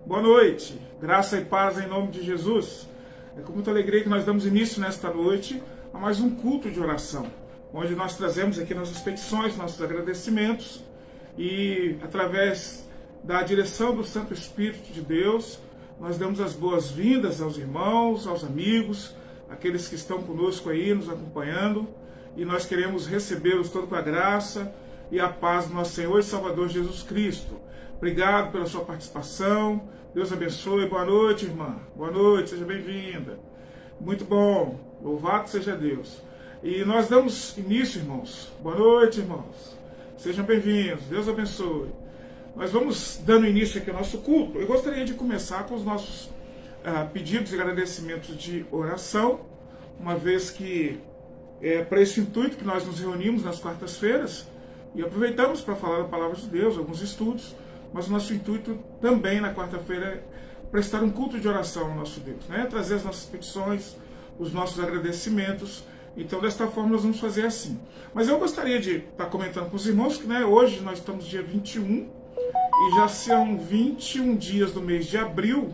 Boa noite, graça e paz em nome de Jesus. É com muita alegria que nós damos início nesta noite a mais um culto de oração, onde nós trazemos aqui nossas petições, nossos agradecimentos e através da direção do Santo Espírito de Deus, nós damos as boas-vindas aos irmãos, aos amigos, aqueles que estão conosco aí, nos acompanhando, e nós queremos recebê-los todos com a graça e a paz do nosso Senhor e Salvador Jesus Cristo. Obrigado pela sua participação. Deus abençoe. Boa noite, irmã. Boa noite, seja bem-vinda. Muito bom. Louvado seja Deus. E nós damos início, irmãos. Boa noite, irmãos. Sejam bem-vindos. Deus abençoe. Nós vamos dando início aqui ao nosso culto. Eu gostaria de começar com os nossos pedidos e agradecimentos de oração, uma vez que é para esse intuito que nós nos reunimos nas quartas-feiras e aproveitamos para falar da Palavra de Deus, alguns estudos, mas o nosso intuito também na quarta-feira é prestar um culto de oração ao nosso Deus, né? Trazer as nossas petições, os nossos agradecimentos. Então, desta forma, nós vamos fazer assim. Mas eu gostaria de estar comentando com os irmãos que, né, hoje nós estamos dia 21 e já são 21 dias do mês de abril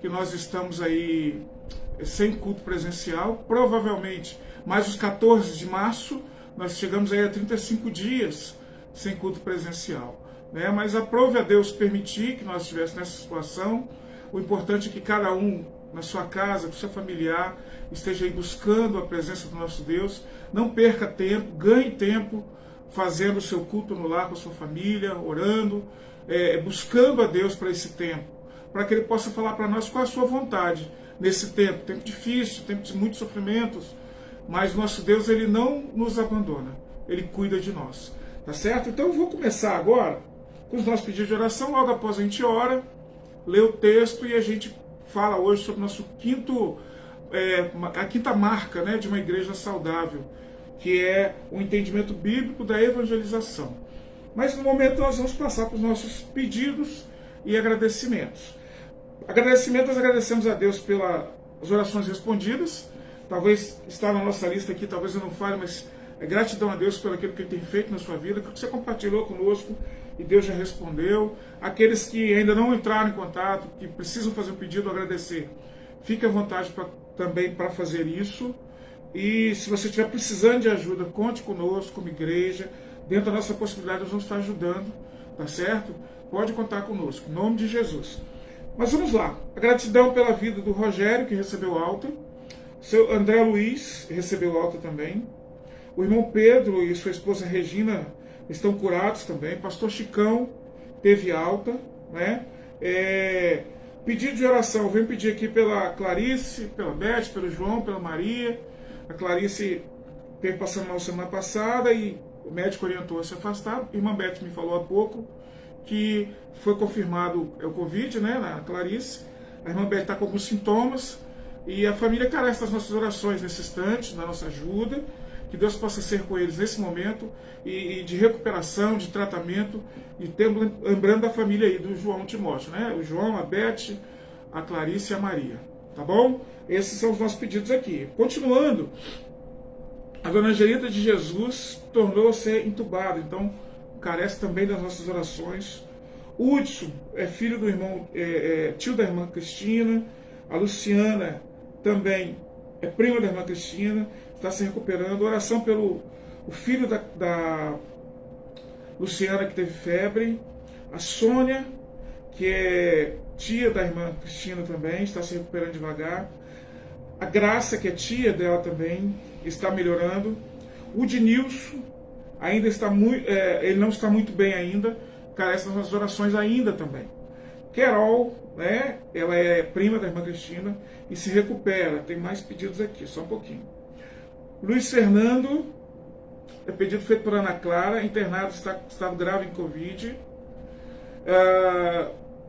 que nós estamos aí sem culto presencial. Provavelmente, mais os 14 de março, nós chegamos aí a 35 dias sem culto presencial. Mas aprove a Deus permitir que nós estivéssemos nessa situação. O importante é que cada um, na sua casa, com seu familiar, esteja aí buscando a presença do nosso Deus. Não perca tempo, ganhe tempo fazendo o seu culto no lar com a sua família, orando, buscando a Deus para esse tempo, para que Ele possa falar para nós qual é a sua vontade nesse tempo difícil, tempo de muitos sofrimentos, mas nosso Deus, Ele não nos abandona, Ele cuida de nós, tá certo? Então eu vou começar agora com os nossos pedidos de oração. Logo após a gente ora, lê o texto e a gente fala hoje sobre a quinta marca, né, de uma igreja saudável, que é o entendimento bíblico da evangelização. Mas no momento nós vamos passar para os nossos pedidos e agradecimentos. Agradecemos a Deus pelas orações respondidas. Talvez está na nossa lista aqui, talvez eu não fale, mas gratidão a Deus pelo aquilo que Ele tem feito na sua vida, que você compartilhou conosco e Deus já respondeu. Aqueles que ainda não entraram em contato, que precisam fazer um pedido, agradecer, fique à vontade também para fazer isso. E se você estiver precisando de ajuda, conte conosco como igreja. Dentro da nossa possibilidade, nós vamos estar ajudando, tá certo? Pode contar conosco, em nome de Jesus. Mas vamos lá. A gratidão pela vida do Rogério, que recebeu alta. Seu André Luiz recebeu alta também. O irmão Pedro e sua esposa Regina estão curados também. Pastor Chicão teve alta, né? Pedido de oração. Venho pedir aqui pela Clarice, pela Beth, pelo João, pela Maria. A Clarice esteve passando mal semana passada e o médico orientou a se afastar. A irmã Beth me falou há pouco que foi confirmado o Covid, né, na Clarice. A irmã Beth está com alguns sintomas e a família carece das nossas orações nesse instante, da nossa ajuda. Que Deus possa ser com eles nesse momento e de recuperação, de tratamento, e lembrando da família aí do João Timóteo, né? O João, a Beth, a Clarice e a Maria, tá bom? Esses são os nossos pedidos aqui. Continuando, a dona Angelita de Jesus tornou-se entubada, então carece também das nossas orações. O Hudson é filho do irmão, tio da irmã Cristina. A Luciana também é prima da irmã Cristina, está se recuperando. Oração pelo o filho da Luciana, que teve febre. A Sônia, que é tia da irmã Cristina também, está se recuperando devagar. A Graça, que é tia dela também, está melhorando. O Dinilson ainda está ele não está muito bem ainda, carece das nossas orações ainda também. Carol, né, ela é prima da irmã Cristina e se recupera. Tem mais pedidos aqui, só um pouquinho. Luiz Fernando, é pedido feito por Ana Clara, internado, estado grave em Covid.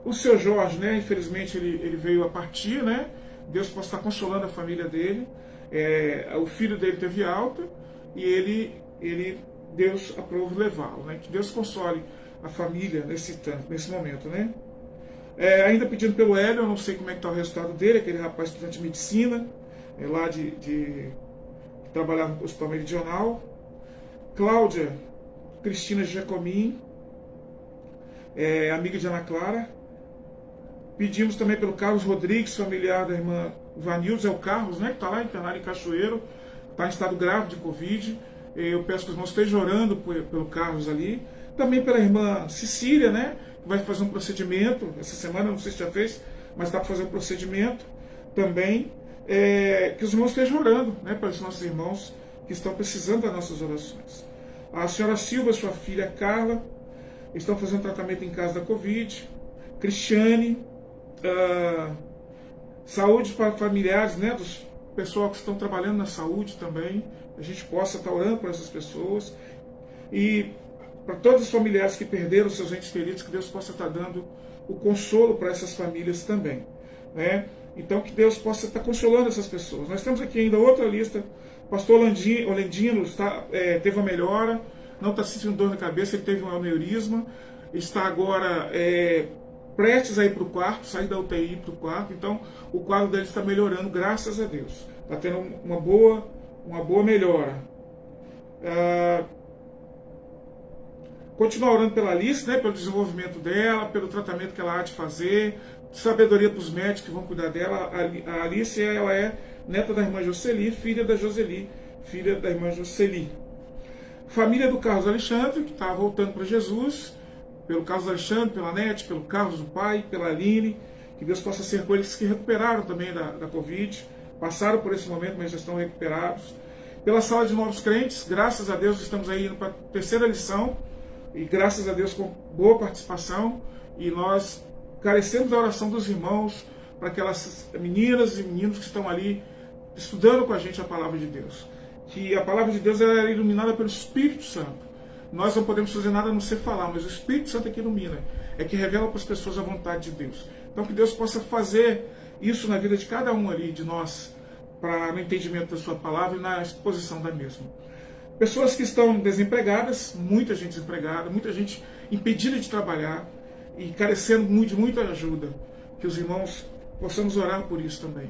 O seu Jorge, né, infelizmente ele veio a partir, né? Deus possa estar consolando a família dele. O filho dele teve alta e Deus aprove levá-lo, né? Que Deus console a família nesse momento, né? Ainda pedindo pelo Hélio, eu não sei como é que está o resultado dele, aquele rapaz estudante de medicina, lá que trabalhava no Hospital Meridional. Cláudia Cristina Giacomin, amiga de Ana Clara. Pedimos também pelo Carlos Rodrigues, familiar da irmã Vanilza, é o Carlos, né, que está lá internado em Cachoeiro, está em estado grave de Covid. Eu peço que os irmãos estejam orando pelo Carlos ali. Também pela irmã Cecília, né, que vai fazer um procedimento essa semana, não sei se já fez, mas está para fazer um procedimento também. Que os irmãos estejam orando, né, para os nossos irmãos que estão precisando das nossas orações. A senhora Silva, sua filha Carla, estão fazendo tratamento em casa da Covid. Cristiane, saúde para familiares, né, dos pessoal que estão trabalhando na saúde também, a gente possa estar orando por essas pessoas, e para todos os familiares que perderam seus entes queridos, que Deus possa estar dando o consolo para essas famílias também, né? Então que Deus possa estar consolando essas pessoas. Nós temos aqui ainda outra lista. O pastor Olendino teve uma melhora, não está sentindo dor na cabeça, ele teve um aneurisma, está agora prestes a ir para o quarto, sair da UTI para o quarto, então o quadro dele está melhorando, graças a Deus. Está tendo uma boa melhora. Continuar orando pela Alice, né, pelo desenvolvimento dela, pelo tratamento que ela há de fazer, sabedoria para os médicos que vão cuidar dela. A Alice, ela é neta da irmã Jocely, filha da Joseli, filha da irmã Jocely. Família do Carlos Alexandre, que está voltando para Jesus, pelo Carlos Alexandre, pela Nete, pelo Carlos, o pai, pela Aline, que Deus possa ser com eles que recuperaram também da Covid, passaram por esse momento, mas já estão recuperados. Pela sala de novos crentes, graças a Deus estamos aí indo para a terceira lição, e graças a Deus com boa participação, e nós carecemos da oração dos irmãos, para aquelas meninas e meninos que estão ali estudando com a gente a palavra de Deus. Que a palavra de Deus é iluminada pelo Espírito Santo. Nós não podemos fazer nada a não ser falar, mas o Espírito Santo é que ilumina, é que revela para as pessoas a vontade de Deus. Então que Deus possa fazer isso na vida de cada um ali, de nós, no entendimento da sua palavra e na exposição da mesma. Pessoas que estão desempregadas, muita gente desempregada, muita gente impedida de trabalhar e carecendo de muita ajuda. Que os irmãos possamos orar por isso também.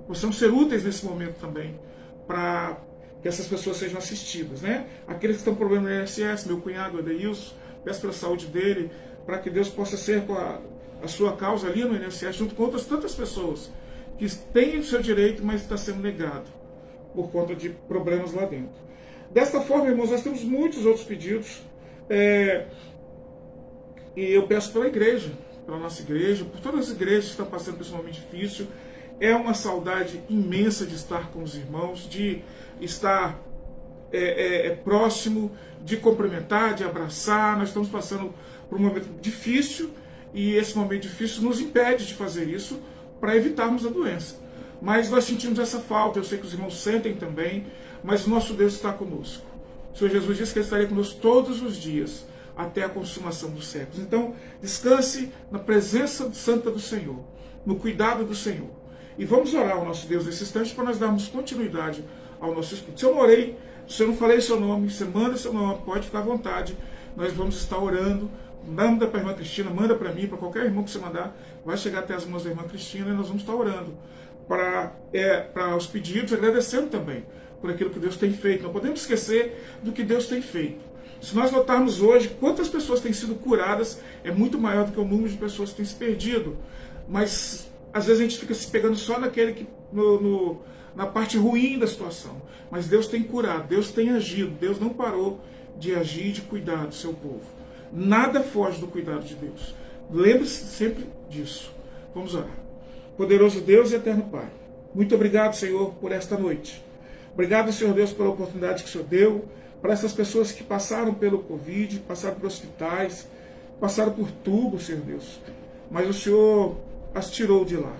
Possamos ser úteis nesse momento também, para que essas pessoas sejam assistidas, né? Aqueles que estão com problema no INSS, meu cunhado Adeilson, peço pela saúde dele, para que Deus possa ser com a sua causa ali no INSS, junto com outras tantas pessoas que têm o seu direito, mas está sendo negado por conta de problemas lá dentro. Desta forma, irmãos, nós temos muitos outros pedidos, e eu peço pela igreja, pela nossa igreja, por todas as igrejas que estão passando por esse momento difícil. É uma saudade imensa de estar com os irmãos, de estar próximo, de cumprimentar, de abraçar. Nós estamos passando por um momento difícil, e esse momento difícil nos impede de fazer isso para evitarmos a doença. Mas nós sentimos essa falta, eu sei que os irmãos sentem também, mas o nosso Deus está conosco. O Senhor Jesus disse que Ele estaria conosco todos os dias, até a consumação dos séculos. Então, descanse na presença santa do Senhor, no cuidado do Senhor. E vamos orar ao nosso Deus nesse instante para nós darmos continuidade ao nosso estudo. Se eu não orei, se eu não falei seu nome, você manda seu nome, pode ficar à vontade. Nós vamos estar orando. Manda para a irmã Cristina, manda para mim, para qualquer irmão que você mandar, vai chegar até as mãos da irmã Cristina, e nós vamos estar orando para os pedidos, agradecendo também por aquilo que Deus tem feito. Não podemos esquecer do que Deus tem feito. Se nós notarmos hoje quantas pessoas têm sido curadas, é muito maior do que o número de pessoas que têm se perdido. Mas às vezes a gente fica se pegando só naquele que na parte ruim da situação. Mas Deus tem curado, Deus tem agido, Deus não parou de agir e de cuidar do seu povo. Nada foge do cuidado de Deus. Lembre-se sempre disso. Vamos orar. Poderoso Deus e eterno Pai, muito obrigado, Senhor, por esta noite. Obrigado, Senhor Deus, pela oportunidade que o Senhor deu, para essas pessoas que passaram pelo Covid, passaram por hospitais, passaram por tubo, Senhor Deus. Mas o Senhor as tirou de lá,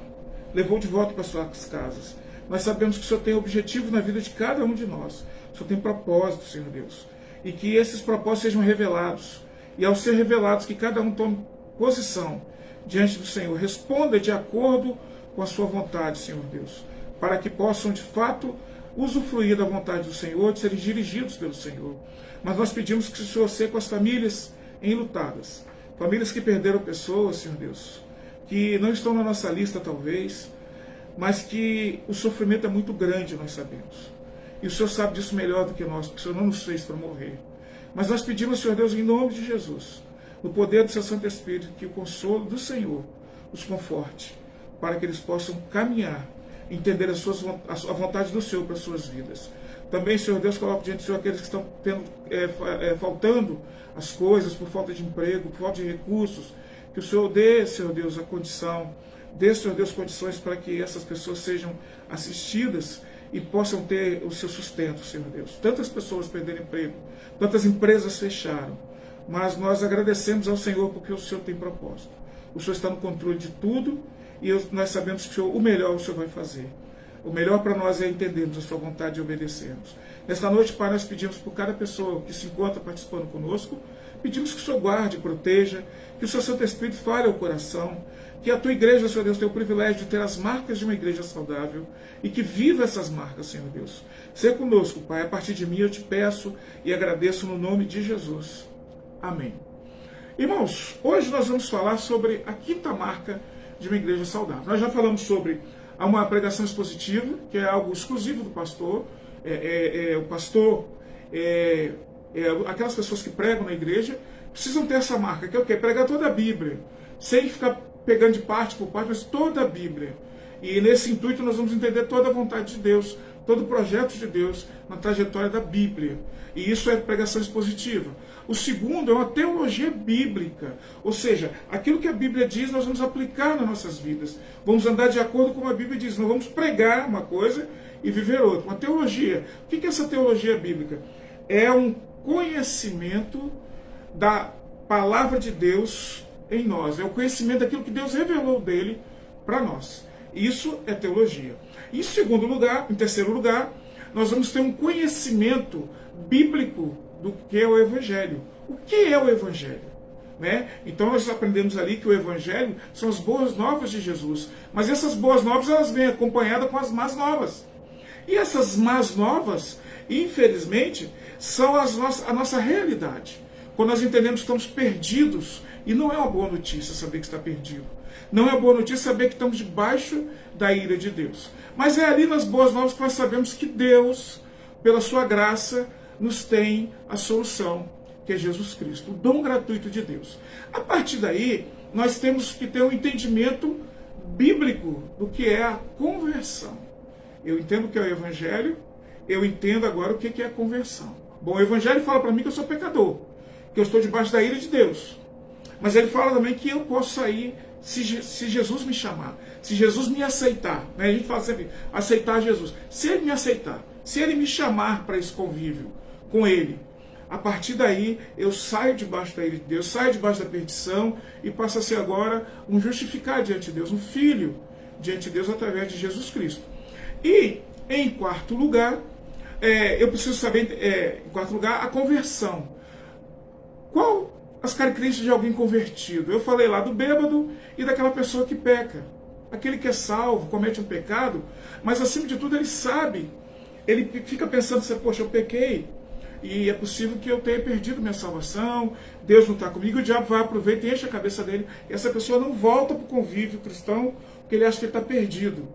levou de volta para suas casas. Nós sabemos que o Senhor tem objetivo na vida de cada um de nós. O Senhor tem propósito, Senhor Deus. E que esses propósitos sejam revelados. E ao ser revelados, que cada um tome posição diante do Senhor. Responda de acordo com a sua vontade, Senhor Deus. Para que possam, de fato, usufruir da vontade do Senhor, de serem dirigidos pelo Senhor. Mas nós pedimos que o Senhor seja com as famílias enlutadas. Famílias que perderam pessoas, Senhor Deus. Que não estão na nossa lista, talvez. Mas que o sofrimento é muito grande, nós sabemos. E o Senhor sabe disso melhor do que nós, porque o Senhor não nos fez para morrer. Mas nós pedimos, Senhor Deus, em nome de Jesus, no poder do seu Santo Espírito, que o consolo do Senhor os conforte, para que eles possam caminhar, entender a vontade do Senhor para as suas vidas. Também, Senhor Deus, coloco diante do Senhor aqueles que estão faltando as coisas por falta de emprego, por falta de recursos, que o Senhor dê, Senhor Deus, a condição, dê, Senhor Deus, condições para que essas pessoas sejam assistidas e possam ter o seu sustento, Senhor Deus. Tantas pessoas perderam emprego, tantas empresas fecharam, mas nós agradecemos ao Senhor porque o Senhor tem propósito. O Senhor está no controle de tudo e nós sabemos que o melhor o Senhor vai fazer. O melhor para nós é entendermos a sua vontade e obedecermos. Nesta noite, Pai, nós pedimos por cada pessoa que se encontra participando conosco, pedimos que o Senhor guarde, proteja, que o seu Santo Espírito fale ao coração, que a tua igreja, Senhor Deus, tenha o privilégio de ter as marcas de uma igreja saudável e que viva essas marcas, Senhor Deus. Seja conosco, Pai, a partir de mim eu te peço e agradeço no nome de Jesus. Amém. Irmãos, hoje nós vamos falar sobre a quinta marca de uma igreja saudável. Nós já falamos sobre uma pregação expositiva, que é algo exclusivo do pastor. O pastor, aquelas pessoas que pregam na igreja, precisam ter essa marca, que é o quê? Pregar toda a Bíblia, sem ficar pegando de parte por parte, mas toda a Bíblia. E nesse intuito nós vamos entender toda a vontade de Deus, todo o projeto de Deus na trajetória da Bíblia. E isso é pregação expositiva. O segundo é uma teologia bíblica, ou seja, aquilo que a Bíblia diz nós vamos aplicar nas nossas vidas. Vamos andar de acordo com o que a Bíblia diz, não vamos pregar uma coisa e viver outra. Uma teologia. O que é essa teologia bíblica? É um conhecimento da palavra de Deus em nós, é o conhecimento daquilo que Deus revelou dele para nós. Isso é teologia. E em terceiro lugar, nós vamos ter um conhecimento bíblico do que é o Evangelho. O que é o Evangelho? Né? Então nós aprendemos ali que o Evangelho são as boas novas de Jesus. Mas essas boas novas elas vêm acompanhadas com as más novas. E essas más novas, infelizmente, são a nossa realidade. Quando nós entendemos que estamos perdidos, e não é uma boa notícia saber que está perdido. Não é uma boa notícia saber que estamos debaixo da ira de Deus. Mas é ali nas boas novas que nós sabemos que Deus, pela sua graça, nos tem a solução, que é Jesus Cristo, o dom gratuito de Deus. A partir daí, nós temos que ter um entendimento bíblico do que é a conversão. Eu entendo o que é o Evangelho, eu entendo agora o que é a conversão. Bom, o Evangelho fala para mim que eu sou pecador, que eu estou debaixo da ira de Deus. Mas ele fala também que eu posso sair se Jesus me chamar, se Jesus me aceitar. Né? A gente fala sempre, aceitar Jesus. Se ele me aceitar, se ele me chamar para esse convívio com ele, a partir daí eu saio debaixo da ira de Deus, saio debaixo da perdição e passo a ser agora um justificado diante de Deus, um filho diante de Deus através de Jesus Cristo. E, em quarto lugar, eu preciso saber, em quarto lugar, a conversão. Qual as características de alguém convertido? Eu falei lá do bêbado e daquela pessoa que peca. Aquele que é salvo, comete um pecado, mas acima de tudo ele sabe, ele fica pensando assim, poxa, eu pequei, e é possível que eu tenha perdido minha salvação, Deus não está comigo, o diabo vai, aproveita e enche a cabeça dele, e essa pessoa não volta para o convívio cristão, porque ele acha que ele está perdido.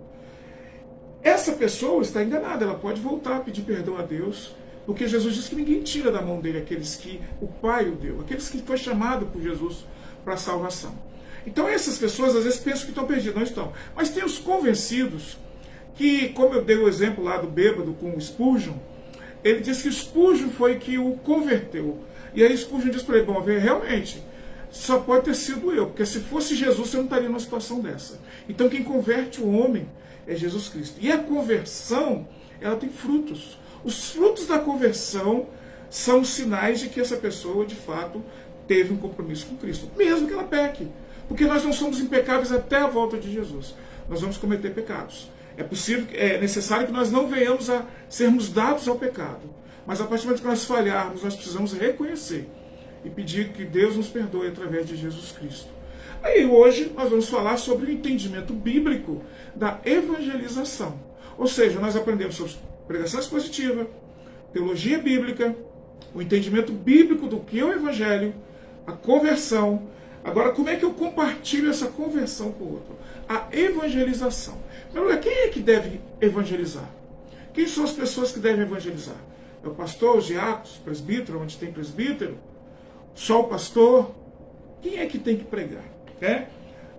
Essa pessoa está enganada, ela pode voltar a pedir perdão a Deus, porque Jesus diz que ninguém tira da mão dele aqueles que o Pai o deu, aqueles que foi chamado por Jesus para a salvação. Então essas pessoas às vezes pensam que estão perdidas, não estão. Mas tem os convencidos, que como eu dei o exemplo lá do bêbado com o Spurgeon, ele disse que o Spurgeon foi que o converteu. E aí Spurgeon diz para ele, bom, realmente, só pode ter sido eu, porque se fosse Jesus, eu não estaria numa situação dessa. Então quem converte o homem é Jesus Cristo. E a conversão, ela tem frutos. Os frutos da conversão são sinais de que essa pessoa, de fato, teve um compromisso com Cristo, mesmo que ela peque. Porque nós não somos impecáveis até a volta de Jesus. Nós vamos cometer pecados. É necessário que nós não venhamos a sermos dados ao pecado. Mas a partir do momento que nós falharmos, nós precisamos reconhecer e pedir que Deus nos perdoe através de Jesus Cristo. Aí hoje nós vamos falar sobre o entendimento bíblico da evangelização. Ou seja, nós aprendemos sobre pregação expositiva, teologia bíblica, o entendimento bíblico do que é o Evangelho, a conversão. Agora, como é que eu compartilho essa conversão com o outro? A evangelização. Primeiro, quem é que deve evangelizar? Quem são as pessoas que devem evangelizar? É o pastor, os diáconos, o presbítero, onde tem presbítero? Só o pastor? Quem é que tem que pregar?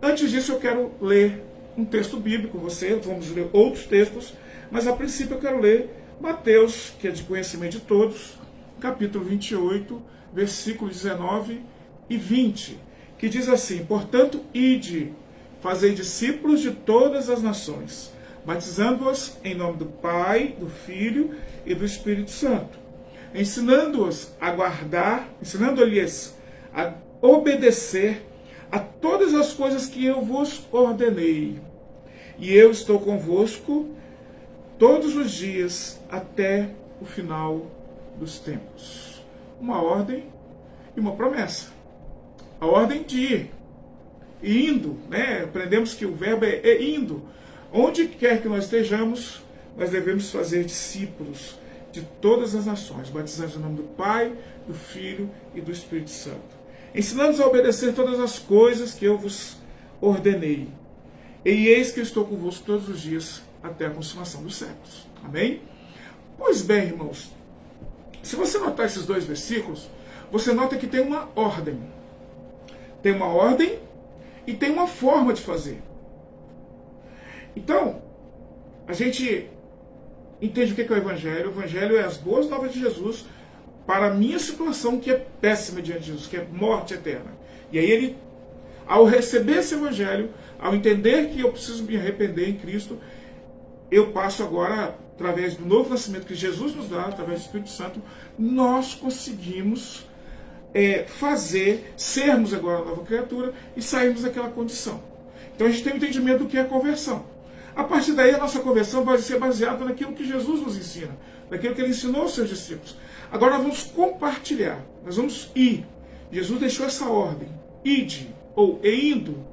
Antes disso, eu quero ler um texto bíblico com você, vamos ler outros textos, mas a princípio eu quero ler Mateus, que é de conhecimento de todos, capítulo 28, versículos 19 e 20, que diz assim: portanto, ide, fazei discípulos de todas as nações, batizando-os em nome do Pai, do Filho e do Espírito Santo, ensinando-os a guardar, ensinando-lhes a obedecer a todas as coisas que eu vos ordenei. E eu estou convosco todos os dias até o final dos tempos. Uma ordem e uma promessa. A ordem de ir. Indo, né? Aprendemos que o verbo é indo. Onde quer que nós estejamos, nós devemos fazer discípulos de todas as nações, batizando em nome do Pai, do Filho e do Espírito Santo, ensinando-os a obedecer todas as coisas que eu vos ordenei. E eis que eu estou convosco todos os dias até a consumação dos séculos. Amém? Pois bem, irmãos, se você notar esses dois versículos, você nota que tem uma ordem. Tem uma ordem e tem uma forma de fazer. Então, a gente entende o que é o Evangelho. O Evangelho é as boas novas de Jesus para a minha situação, que é péssima diante de Jesus, que é morte eterna. E aí ele, ao receber esse Evangelho, ao entender que eu preciso me arrepender em Cristo, eu passo agora, através do novo nascimento que Jesus nos dá, através do Espírito Santo, nós conseguimos sermos agora a nova criatura e sairmos daquela condição. Então a gente tem um entendimento do que é a conversão. A partir daí a nossa conversão vai ser baseada naquilo que Jesus nos ensina, naquilo que ele ensinou aos seus discípulos. Agora nós vamos compartilhar, nós vamos ir. Jesus deixou essa ordem, ide, ou indo.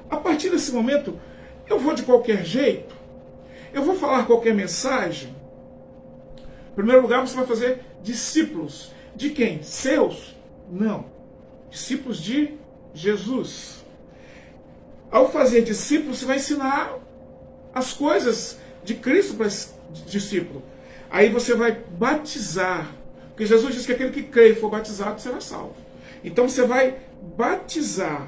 A partir desse momento, eu vou de qualquer jeito, eu vou falar qualquer mensagem. Em primeiro lugar, você vai fazer discípulos. De quem? Seus? Não. Discípulos de Jesus. Ao fazer discípulos, você vai ensinar as coisas de Cristo para esse discípulo. Aí você vai batizar. Porque Jesus disse que aquele que crê e for batizado será salvo. Então você vai batizar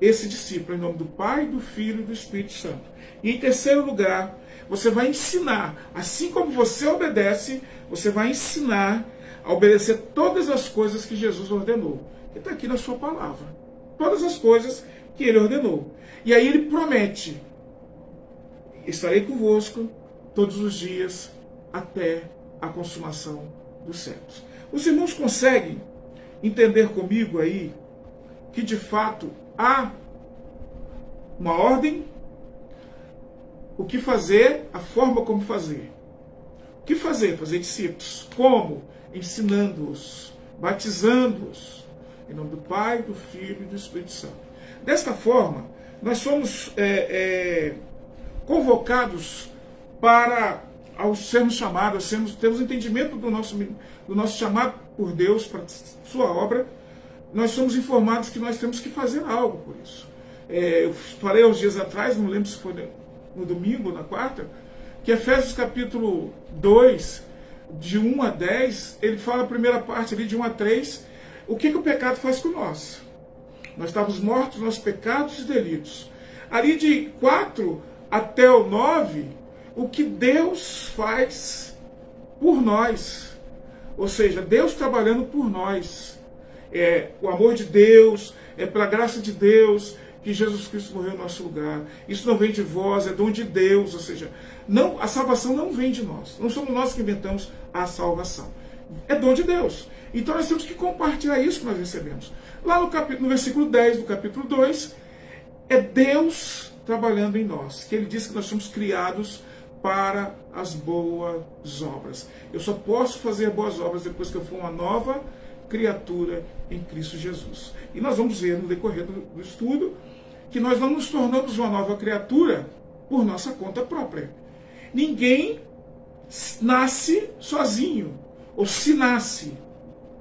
esse discípulo em nome do Pai, do Filho e do Espírito Santo. E em terceiro lugar, você vai ensinar, assim como você obedece, você vai ensinar a obedecer todas as coisas que Jesus ordenou. Que está aqui na sua palavra. Todas as coisas que ele ordenou. E aí ele promete: estarei convosco todos os dias até a consumação dos séculos. Os irmãos conseguem entender comigo aí que de fato há uma ordem, o que fazer, a forma como fazer. O que fazer? Fazer discípulos. Como? Ensinando-os, batizando-os, em nome do Pai, do Filho e do Espírito Santo. Desta forma, nós somos convocados para, ao sermos chamados, temos entendimento do nosso chamado por Deus para sua obra, nós somos informados que nós temos que fazer algo por isso. Eu falei há uns dias atrás, não lembro se foi no domingo ou na quarta, que Efésios capítulo 2, de 1 a 10, ele fala a primeira parte ali, de 1 a 3, o que o pecado faz com nós. Nós estávamos mortos nos pecados e delitos. Ali de 4 até o 9, o que Deus faz por nós. Ou seja, Deus trabalhando por nós. O amor de Deus, pela graça de Deus, que Jesus Cristo morreu em nosso lugar. Isso não vem de vós, é dom de Deus. Ou seja, a salvação não vem de nós. Não somos nós que inventamos a salvação. É dom de Deus. Então nós temos que compartilhar isso que nós recebemos. Lá no versículo 10 do capítulo 2, é Deus trabalhando em nós. Que ele diz que nós somos criados para as boas obras. Eu só posso fazer boas obras depois que eu for uma nova criatura em Cristo Jesus. E nós vamos ver no decorrer do estudo que nós não nos tornamos uma nova criatura por nossa conta própria. Ninguém nasce sozinho, ou se nasce.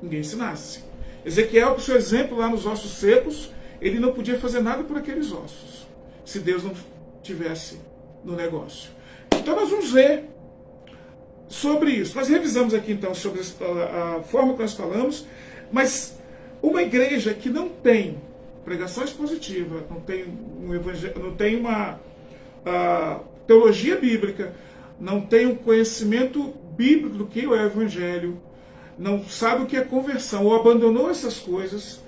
Ninguém se nasce. Ezequiel, por seu exemplo, lá nos ossos secos, ele não podia fazer nada por aqueles ossos, se Deus não tivesse no negócio. Então nós vamos ver sobre isso. Nós revisamos aqui então sobre a forma que nós falamos, mas uma igreja que não tem pregação expositiva, não tem uma teologia bíblica, não tem um conhecimento bíblico do que é o evangelho, não sabe o que é conversão, ou abandonou essas coisas,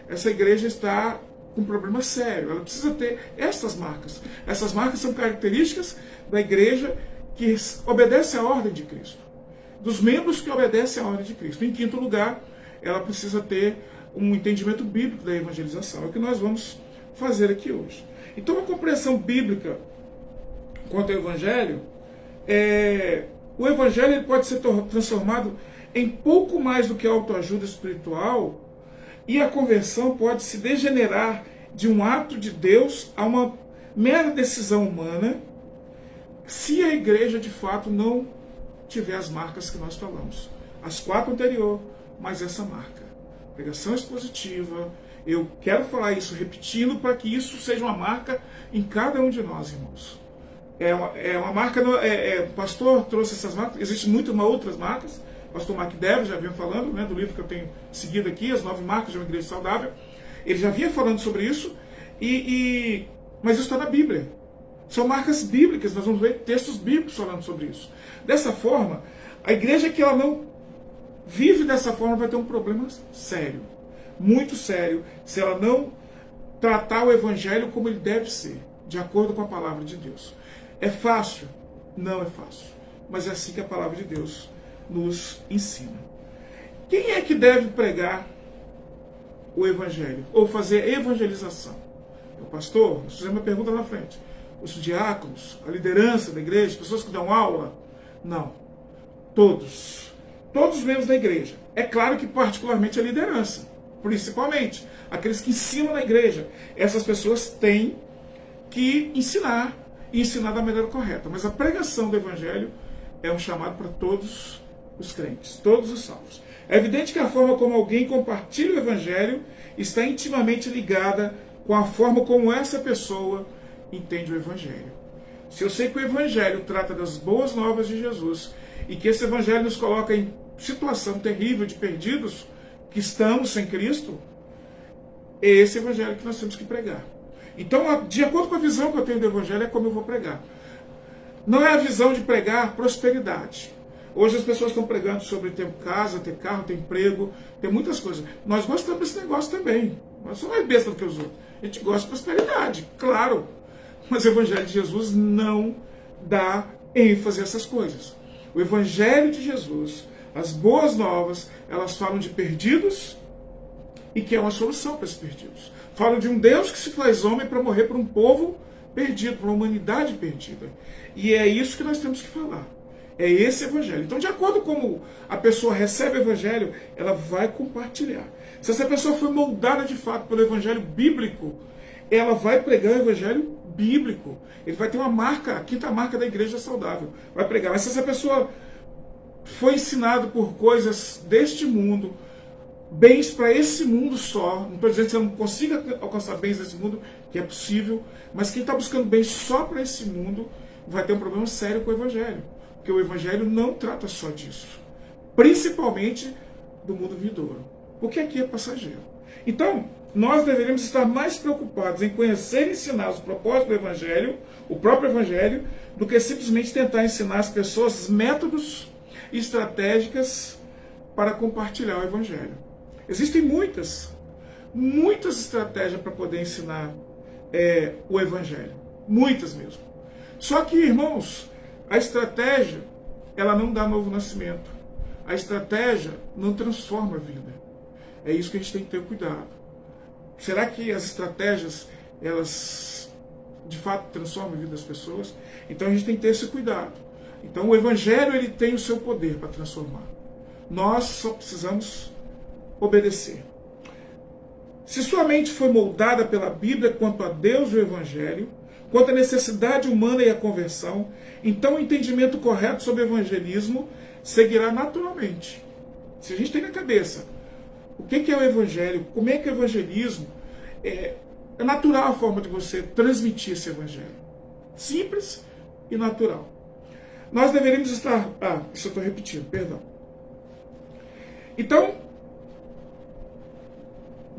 essa igreja está com um problema sério. Ela precisa ter essas marcas. Essas marcas são características da igreja que obedece à ordem de Cristo, dos membros que obedecem à ordem de Cristo. Em quinto lugar, ela precisa ter um entendimento bíblico da evangelização. É o que nós vamos fazer aqui hoje. Então, uma compreensão bíblica quanto ao evangelho, o evangelho ele pode ser transformado em pouco mais do que autoajuda espiritual, e a conversão pode se degenerar de um ato de Deus a uma mera decisão humana, se a igreja de fato não tiver as marcas que nós falamos. As 4 anteriores, mas essa marca. Pregação expositiva. Eu quero falar isso repetindo para que isso seja uma marca em cada um de nós, irmãos. É uma marca, o pastor trouxe essas marcas, existem muitas outras marcas. O pastor Mark Dever já vinha falando, né, do livro que eu tenho seguido aqui, As 9 Marcas de uma Igreja Saudável. Ele já vinha falando sobre isso, mas isso está na Bíblia. São marcas bíblicas, nós vamos ver textos bíblicos falando sobre isso. Dessa forma, a igreja que ela não vive dessa forma vai ter um problema sério, muito sério, se ela não tratar o evangelho como ele deve ser, de acordo com a palavra de Deus. É fácil? Não é fácil, mas é assim que a palavra de Deus nos ensina. Quem é que deve pregar o evangelho, ou fazer evangelização? É o pastor? Nós fizemos uma pergunta na frente. Os diáconos, a liderança da igreja, as pessoas que dão aula? Não. Todos os membros da igreja. É claro que particularmente a liderança, principalmente aqueles que ensinam na igreja. Essas pessoas têm que ensinar, e ensinar da maneira correta. Mas a pregação do evangelho é um chamado para todos os crentes, todos os salvos. É evidente que a forma como alguém compartilha o evangelho está intimamente ligada com a forma como essa pessoa entende o evangelho. Se eu sei que o evangelho trata das boas novas de Jesus e que esse evangelho nos coloca em situação terrível de perdidos que estamos sem Cristo, é esse evangelho que nós temos que pregar. Então, de acordo com a visão que eu tenho do evangelho, é como eu vou pregar. Não é a visão de pregar prosperidade. Hoje as pessoas estão pregando sobre ter casa, ter carro, ter emprego, ter muitas coisas. Nós gostamos desse negócio também. Nós somos mais besta do que os outros. A gente gosta de prosperidade, claro. Mas o evangelho de Jesus não dá ênfase a essas coisas. O evangelho de Jesus, as boas novas, elas falam de perdidos e que é uma solução para esses perdidos. Falam de um Deus que se faz homem para morrer por um povo perdido, por uma humanidade perdida. E é isso que nós temos que falar. É esse evangelho. Então, de acordo com como a pessoa recebe o evangelho, ela vai compartilhar. Se essa pessoa foi moldada de fato pelo evangelho bíblico, ela vai pregar o evangelho bíblico. Ele vai ter uma marca, a 5ª marca da igreja saudável. Vai pregar. Mas se essa pessoa foi ensinada por coisas deste mundo, bens para esse mundo só, não estou dizendo que você não consiga alcançar bens desse mundo, que é possível, mas quem está buscando bens só para esse mundo vai ter um problema sério com o evangelho. Porque o evangelho não trata só disso. Principalmente do mundo vindouro. Porque aqui é passageiro. Então, nós deveríamos estar mais preocupados em conhecer e ensinar os propósitos do evangelho, o próprio evangelho, do que simplesmente tentar ensinar as pessoas métodos e estratégicas para compartilhar o evangelho. Existem muitas estratégias para poder ensinar o evangelho. Muitas mesmo. Só que, irmãos, a estratégia, ela não dá novo nascimento. A estratégia não transforma a vida. É isso que a gente tem que ter cuidado. Será que as estratégias, elas de fato transformam a vida das pessoas? Então a gente tem que ter esse cuidado. Então o evangelho, ele tem o seu poder para transformar. Nós só precisamos obedecer. Se sua mente foi moldada pela Bíblia quanto a Deus e o evangelho, quanto à necessidade humana e a conversão, então o entendimento correto sobre o evangelismo seguirá naturalmente. Se a gente tem na cabeça o que é o evangelho, como é que é o evangelismo, é natural a forma de você transmitir esse evangelho. Simples e natural. Nós deveríamos estar... isso eu estou repetindo, perdão. Então,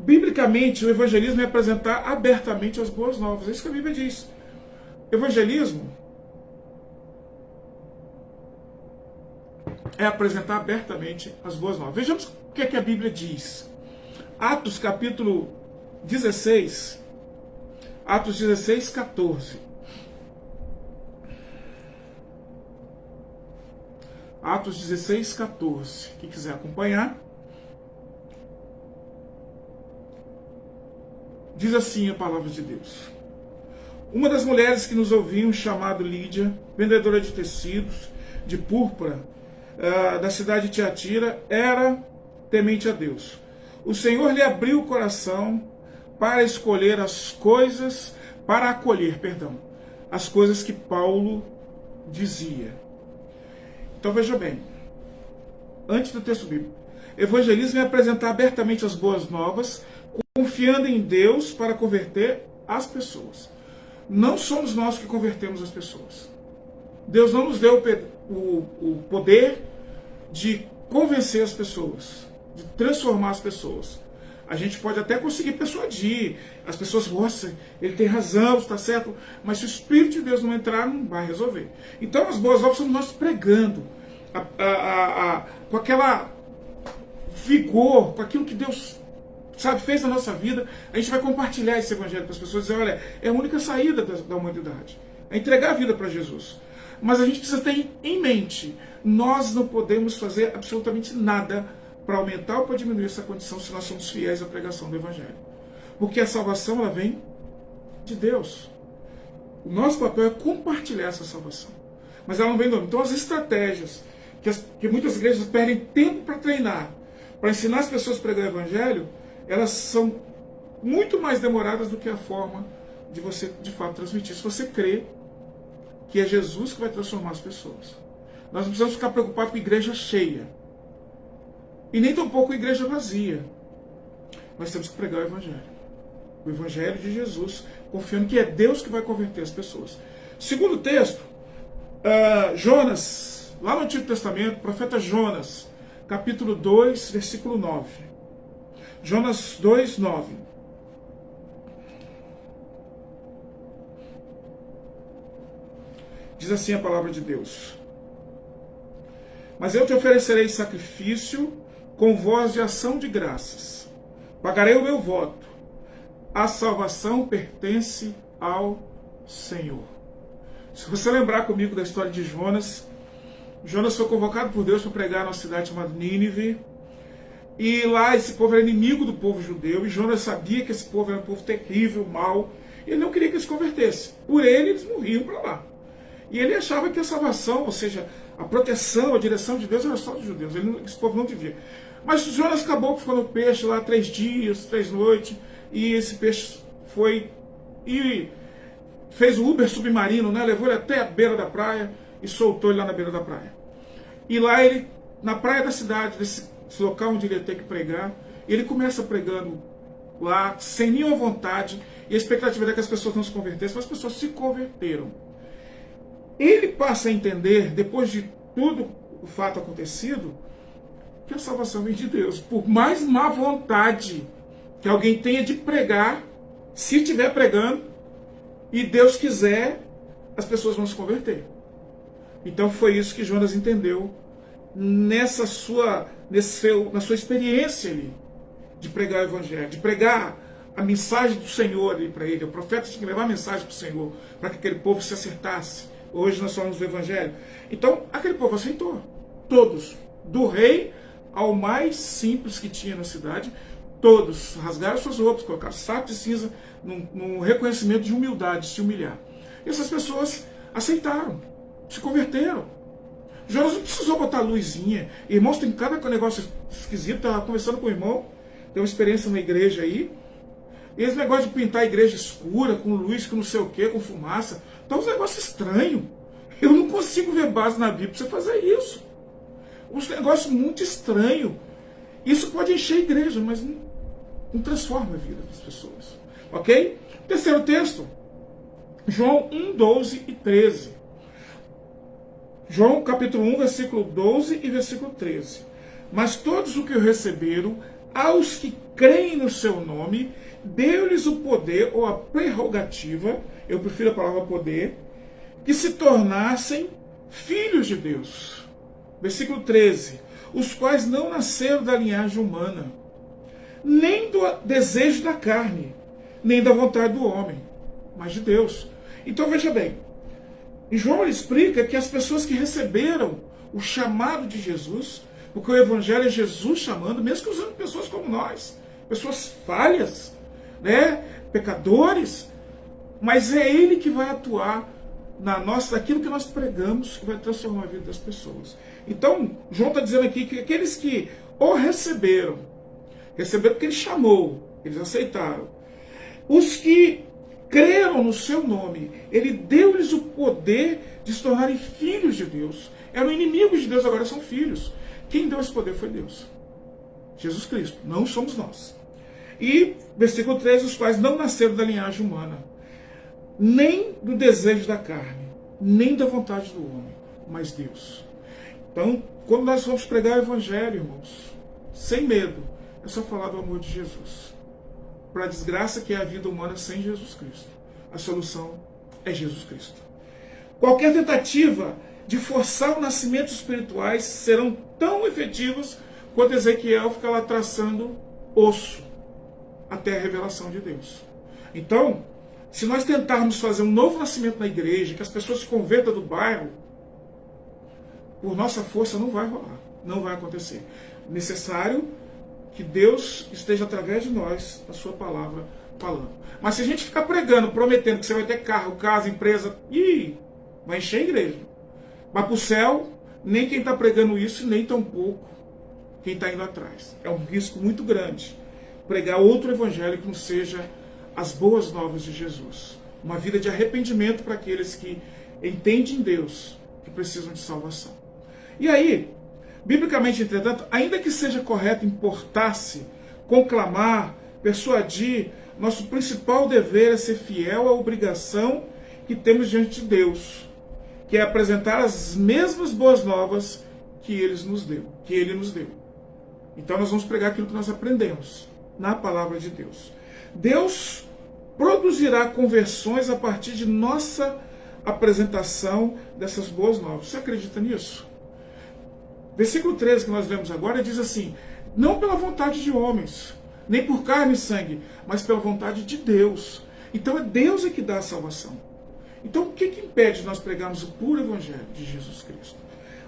biblicamente, o evangelismo é apresentar abertamente as boas novas. É isso que a Bíblia diz. Evangelismo é apresentar abertamente as boas novas. Vejamos o que é que a Bíblia diz. Atos capítulo 16. Atos 16, 14. Atos 16, 14. Quem quiser acompanhar. Diz assim a palavra de Deus. Uma das mulheres que nos ouviam, chamada Lídia, vendedora de tecidos, de púrpura, da cidade de Tiatira, era temente a Deus. O Senhor lhe abriu o coração para escolher as coisas, para acolher, as coisas que Paulo dizia. Então veja bem, antes do texto bíblico, evangelismo é apresentar abertamente as boas novas, confiando em Deus para converter as pessoas. Não somos nós que convertemos as pessoas. Deus não nos deu o poder de convencer as pessoas, de transformar as pessoas. A gente pode até conseguir persuadir. As pessoas, nossa, ele tem razão, está certo. Mas se o Espírito de Deus não entrar, não vai resolver. Então as boas novas somos nós pregando. Com aquela vigor, com aquilo que Deus fez na nossa vida, a gente vai compartilhar esse evangelho para as pessoas e dizer, olha, é a única saída da humanidade. É entregar a vida para Jesus. Mas a gente precisa ter em mente, nós não podemos fazer absolutamente nada para aumentar ou para diminuir essa condição se nós somos fiéis à pregação do evangelho. Porque a salvação, ela vem de Deus. O nosso papel é compartilhar essa salvação. Mas ela não vem do homem. Então as estratégias que muitas igrejas perdem tempo para treinar, para ensinar as pessoas a pregar o evangelho, elas são muito mais demoradas do que a forma de você, de fato, transmitir. Se você crê que é Jesus que vai transformar as pessoas. Nós não precisamos ficar preocupados com igreja cheia. E nem tampouco igreja vazia. Nós temos que pregar o evangelho. O evangelho de Jesus, confiando que é Deus que vai converter as pessoas. Segundo texto, Jonas, lá no Antigo Testamento, profeta Jonas, capítulo 2, versículo 9. Jonas 2, 9. Diz assim a palavra de Deus. Mas eu te oferecerei sacrifício com voz de ação de graças. Pagarei o meu voto. A salvação pertence ao Senhor. Se você lembrar comigo da história de Jonas, Jonas foi convocado por Deus para pregar numa cidade chamada Nínive. E lá esse povo era inimigo do povo judeu. E Jonas sabia que esse povo era um povo terrível, mau. E ele não queria que eles se convertessem. Por ele, eles morriam para lá. E ele achava que a salvação, ou seja, a proteção, a direção de Deus era só dos judeus. Esse povo não devia. Mas Jonas acabou que ficou no peixe lá 3 dias, 3 noites. E esse peixe foi e fez o Uber submarino, né? Levou ele até a beira da praia e soltou ele lá na beira da praia. E lá ele, na praia da cidade, desse local onde ele ia ter que pregar, ele começa pregando lá, sem nenhuma vontade, e a expectativa era que as pessoas não se convertessem, mas as pessoas se converteram. Ele passa a entender, depois de tudo o fato acontecido, que a salvação vem de Deus. Por mais má vontade que alguém tenha de pregar, se estiver pregando, e Deus quiser, as pessoas vão se converter. Então foi isso que Jonas entendeu na sua experiência ali, de pregar o evangelho, de pregar a mensagem do Senhor ali para ele. O profeta tinha que levar a mensagem para o Senhor, para que aquele povo se acertasse. Hoje nós falamos do evangelho. Então, aquele povo aceitou. Todos, do rei ao mais simples que tinha na cidade, todos rasgaram suas roupas, colocaram saco de cinza num reconhecimento de humildade, se humilhar. E essas pessoas aceitaram, se converteram. Jonas não precisou botar luzinha. Irmãos, tem cada negócio esquisito. Estava conversando com o irmão, tem uma experiência na igreja aí. E esse negócio de pintar a igreja escura, com luz, com não sei o que, com fumaça. Então, uns negócios estranhos. Eu não consigo ver base na Bíblia para você fazer isso. Uns negócios muito estranhos. Isso pode encher a igreja, mas não transforma a vida das pessoas. Ok? Terceiro texto. João 1, 12 e 13. João capítulo 1, versículo 12 e versículo 13. Mas todos os que o receberam, aos que creem no seu nome, deu-lhes o poder ou a prerrogativa, eu prefiro a palavra poder, que se tornassem filhos de Deus. Versículo 13. Os quais não nasceram da linhagem humana, nem do desejo da carne, nem da vontade do homem, mas de Deus. Então veja bem, e João ele explica que as pessoas que receberam o chamado de Jesus, porque o Evangelho é Jesus chamando, mesmo que usando pessoas como nós, pessoas falhas, né, pecadores, mas é Ele que vai atuar naquilo que nós pregamos, que vai transformar a vida das pessoas. Então, João está dizendo aqui que aqueles que o receberam porque Ele chamou, eles aceitaram. Os que creram no seu nome, Ele deu-lhes o poder de se tornarem filhos de Deus. Eram inimigos de Deus, agora são filhos. Quem deu esse poder foi Deus. Jesus Cristo, não somos nós. E, versículo 3, os quais não nasceram da linhagem humana, nem do desejo da carne, nem da vontade do homem, mas Deus. Então, quando nós vamos pregar o Evangelho, irmãos, sem medo, é só falar do amor de Jesus. Para a desgraça que é a vida humana sem Jesus Cristo. A solução é Jesus Cristo. Qualquer tentativa de forçar o nascimento espirituais serão tão efetivas quanto Ezequiel fica lá traçando osso até a revelação de Deus. Então, se nós tentarmos fazer um novo nascimento na igreja, que as pessoas se convertam do bairro, por nossa força não vai rolar, não vai acontecer. É necessário que Deus esteja através de nós, a sua palavra, falando. Mas se a gente ficar pregando, prometendo que você vai ter carro, casa, empresa, vai encher a igreja. Mas para o céu, nem quem está pregando isso, nem tampouco quem está indo atrás. É um risco muito grande pregar outro evangelho que não seja as boas novas de Jesus. Uma vida de arrependimento para aqueles que entendem Deus, que precisam de salvação. E aí, biblicamente, entretanto, ainda que seja correto importar-se, conclamar, persuadir, nosso principal dever é ser fiel à obrigação que temos diante de Deus, que é apresentar as mesmas boas novas que Ele nos deu. Então nós vamos pregar aquilo que nós aprendemos na palavra de Deus. Deus produzirá conversões a partir de nossa apresentação dessas boas novas. Você acredita nisso? Versículo 13 que nós lemos agora diz assim: não pela vontade de homens, nem por carne e sangue, mas pela vontade de Deus. Então é Deus que dá a salvação. Então o que impede de nós pregarmos o puro evangelho de Jesus Cristo?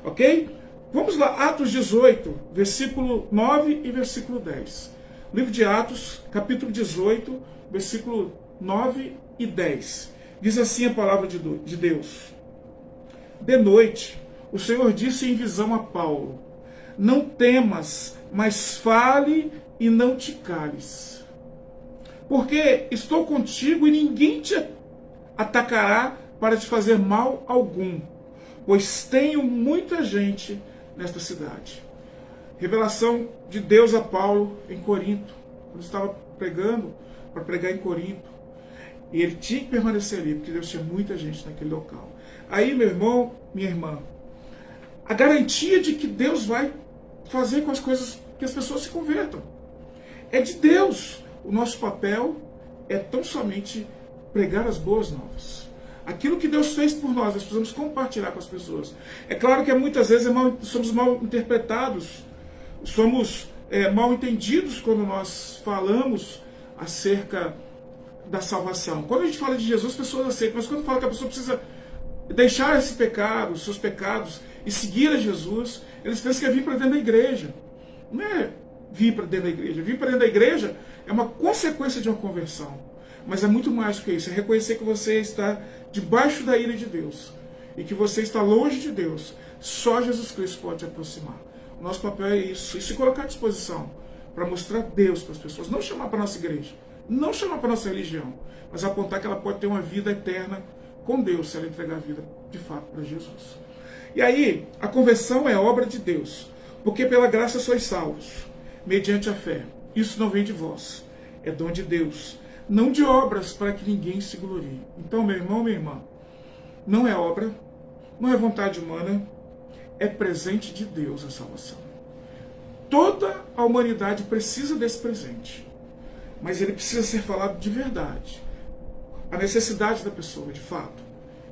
Ok? Vamos lá, Atos 18, versículo 9 e versículo 10. Livro de Atos, capítulo 18, versículo 9 e 10. Diz assim a palavra de Deus: de noite, o Senhor disse em visão a Paulo: não temas, mas fale e não te cales. Porque estou contigo e ninguém te atacará para te fazer mal algum, pois tenho muita gente nesta cidade. Revelação de Deus a Paulo em Corinto. Ele estava pregando para pregar em Corinto. E ele tinha que permanecer ali, porque Deus tinha muita gente naquele local. Aí, meu irmão, minha irmã, a garantia de que Deus vai fazer com as coisas que as pessoas se convertam é de Deus. O nosso papel é tão somente pregar as boas novas. Aquilo que Deus fez por nós precisamos compartilhar com as pessoas. É claro que muitas vezes somos mal interpretados, somos mal entendidos quando nós falamos acerca da salvação. Quando a gente fala de Jesus, as pessoas aceitam, mas quando fala que a pessoa precisa deixar esse pecado, os seus pecados, e seguir a Jesus, eles pensam que é vir para dentro da igreja. Não é vir para dentro da igreja. Vir para dentro da igreja é uma consequência de uma conversão. Mas é muito mais do que isso. É reconhecer que você está debaixo da ira de Deus. E que você está longe de Deus. Só Jesus Cristo pode te aproximar. O nosso papel é isso. E se colocar à disposição para mostrar Deus para as pessoas. Não chamar para a nossa igreja. Não chamar para a nossa religião. Mas apontar que ela pode ter uma vida eterna com Deus, se ela entregar a vida de fato para Jesus. E aí, a conversão é obra de Deus. Porque pela graça sois salvos, mediante a fé. Isso não vem de vós. É dom de Deus. Não de obras para que ninguém se glorie. Então, meu irmão, minha irmã, não é obra, não é vontade humana, é presente de Deus a salvação. Toda a humanidade precisa desse presente, mas ele precisa ser falado de verdade, a necessidade da pessoa, de fato.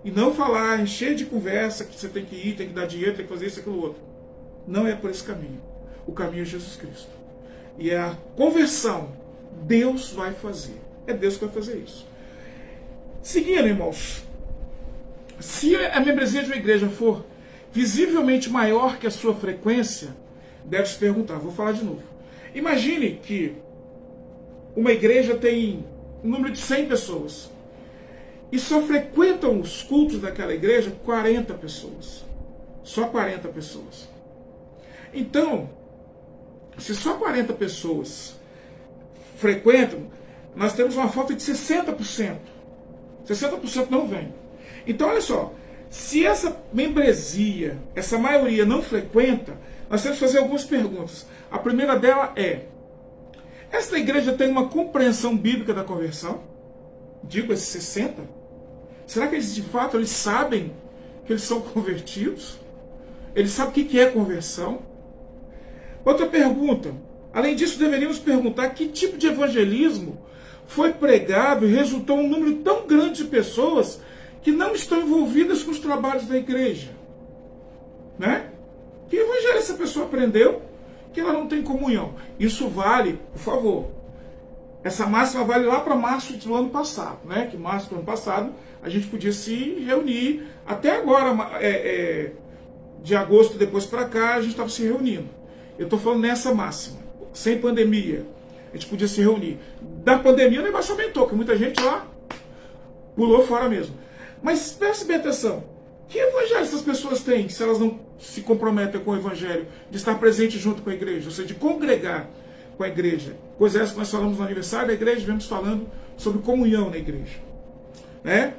E não falar, encher de conversa, que você tem que ir, tem que dar dinheiro, tem que fazer isso, aquilo, outro. Não é por esse caminho. O caminho é Jesus Cristo. E a conversão, Deus vai fazer. É Deus que vai fazer isso. Seguindo, irmãos, se a membresia de uma igreja for visivelmente maior que a sua frequência, deve se perguntar, vou falar de novo. Imagine que uma igreja tem um número de 100 pessoas. E só frequentam os cultos daquela igreja 40 pessoas. Só 40 pessoas. Então, se só 40 pessoas frequentam, nós temos uma falta de 60%. 60% não vem. Então, olha só, se essa membresia, essa maioria não frequenta, nós temos que fazer algumas perguntas. A primeira dela é: esta igreja tem uma compreensão bíblica da conversão? Digo, esses 60%? Será que eles de fato eles sabem que eles são convertidos? Eles sabem o que é conversão? Outra pergunta. Além disso, deveríamos perguntar que tipo de evangelismo foi pregado e resultou em um número tão grande de pessoas que não estão envolvidas com os trabalhos da igreja. Né? Que evangelho essa pessoa aprendeu que ela não tem comunhão? Isso vale, por favor, essa máxima vale lá para março do ano passado, né? Que março do ano passado a gente podia se reunir. Até agora, de agosto depois para cá, a gente estava se reunindo. Eu estou falando nessa máxima, sem pandemia, a gente podia se reunir. Da pandemia o negócio aumentou, porque muita gente lá pulou fora mesmo. Mas preste bem atenção, que evangelho essas pessoas têm se elas não se comprometem com o evangelho, de estar presente junto com a igreja, ou seja, de congregar com a igreja? Coisa essa que nós falamos no aniversário da igreja, vemos falando sobre comunhão na igreja. Né?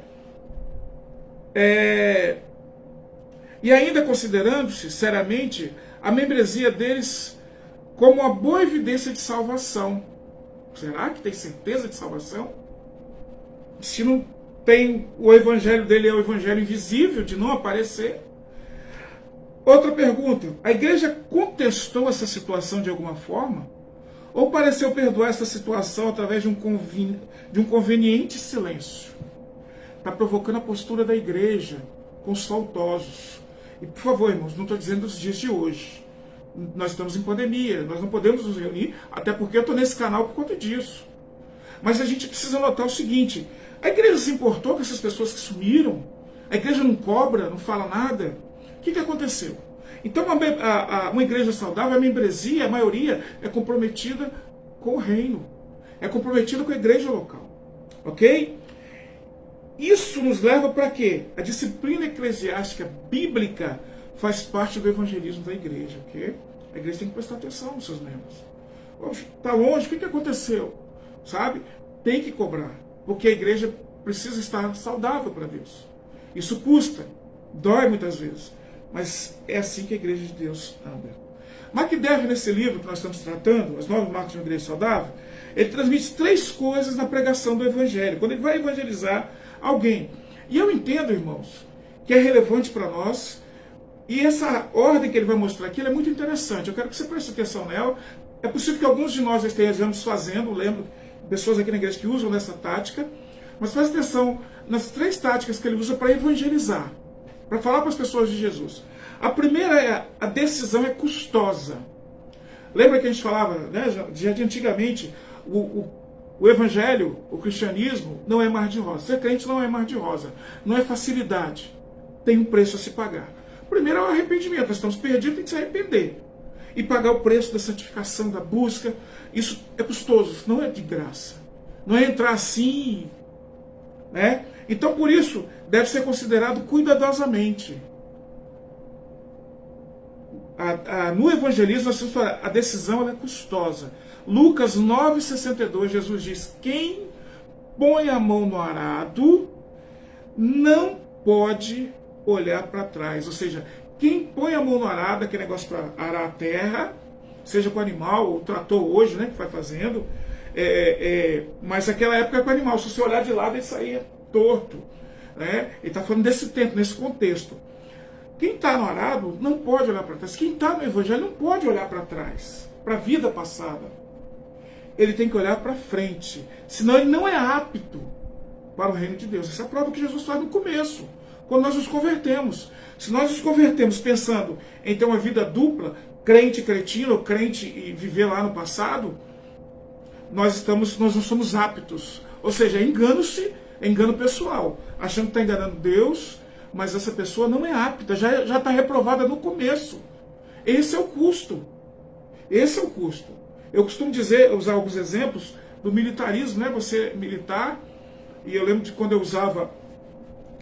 E ainda considerando-se, seriamente, a membresia deles como uma boa evidência de salvação. Será que tem certeza de salvação? Se não tem, o evangelho dele é o evangelho invisível, de não aparecer. Outra pergunta: a igreja contestou essa situação de alguma forma? Ou pareceu perdoar essa situação através de um conveniente silêncio? Está provocando a postura da igreja com os faltosos. E por favor, irmãos, não estou dizendo dos dias de hoje. Nós estamos em pandemia, nós não podemos nos reunir, até porque eu estou nesse canal por conta disso. Mas a gente precisa notar o seguinte: a igreja se importou com essas pessoas que sumiram? A igreja não cobra, não fala nada? O que aconteceu? Então, uma igreja saudável, a membresia, a maioria, é comprometida com o reino. É comprometida com a igreja local. Ok? Isso nos leva para quê? A disciplina eclesiástica bíblica faz parte do evangelismo da igreja. Ok? A igreja tem que prestar atenção nos seus membros. Está longe, o que aconteceu? Sabe? Tem que cobrar. Porque a igreja precisa estar saudável para Deus. Isso custa. Dói muitas vezes. Mas é assim que a igreja de Deus anda. McDermott, nesse livro que nós estamos tratando, As 9 Marcas de uma Igreja Saudável, ele transmite 3 coisas na pregação do evangelho, quando ele vai evangelizar alguém. E eu entendo, irmãos, que é relevante para nós, e essa ordem que ele vai mostrar aqui é muito interessante. Eu quero que você preste atenção nela. É possível que alguns de nós estejamos fazendo, lembro, pessoas aqui na igreja que usam essa tática, mas preste atenção nas 3 táticas que ele usa para evangelizar, para falar para as pessoas de Jesus. A primeira é: a decisão é custosa. Lembra que a gente falava, né, de antigamente, o evangelho, o cristianismo, não é mar de rosa. Ser crente não é mar de rosa. Não é facilidade. Tem um preço a se pagar. Primeiro é o arrependimento. Nós estamos perdidos, tem que se arrepender. E pagar o preço da santificação, da busca. Isso é custoso, isso não é de graça. Não é entrar assim, né? Então, por isso, deve ser considerado cuidadosamente. No evangelismo, nós temos que falar, a decisão ela é custosa. Lucas 9,62, Jesus diz: quem põe a mão no arado não pode olhar para trás. Ou seja, quem põe a mão no arado, aquele negócio para arar a terra, seja com animal, ou trator hoje, né, que vai fazendo, mas naquela época com animal, se você olhar de lado, ele saía torto. Né? Ele está falando desse tempo, nesse contexto. Quem está no arado não pode olhar para trás. Quem está no evangelho não pode olhar para trás, para a vida passada. Ele tem que olhar para frente. Senão ele não é apto para o reino de Deus. Essa é a prova que Jesus faz no começo, quando nós nos convertemos. Se nós nos convertemos pensando em ter uma vida dupla, crente e cretino, ou crente e viver lá no passado, nós não somos aptos. Ou seja, é engano pessoal. Achando que está enganando Deus, mas essa pessoa não é apta, já está reprovada no começo. Esse é o custo. Esse é o custo. Eu costumo usar alguns exemplos do militarismo, né? Você militar, e eu lembro de quando eu usava,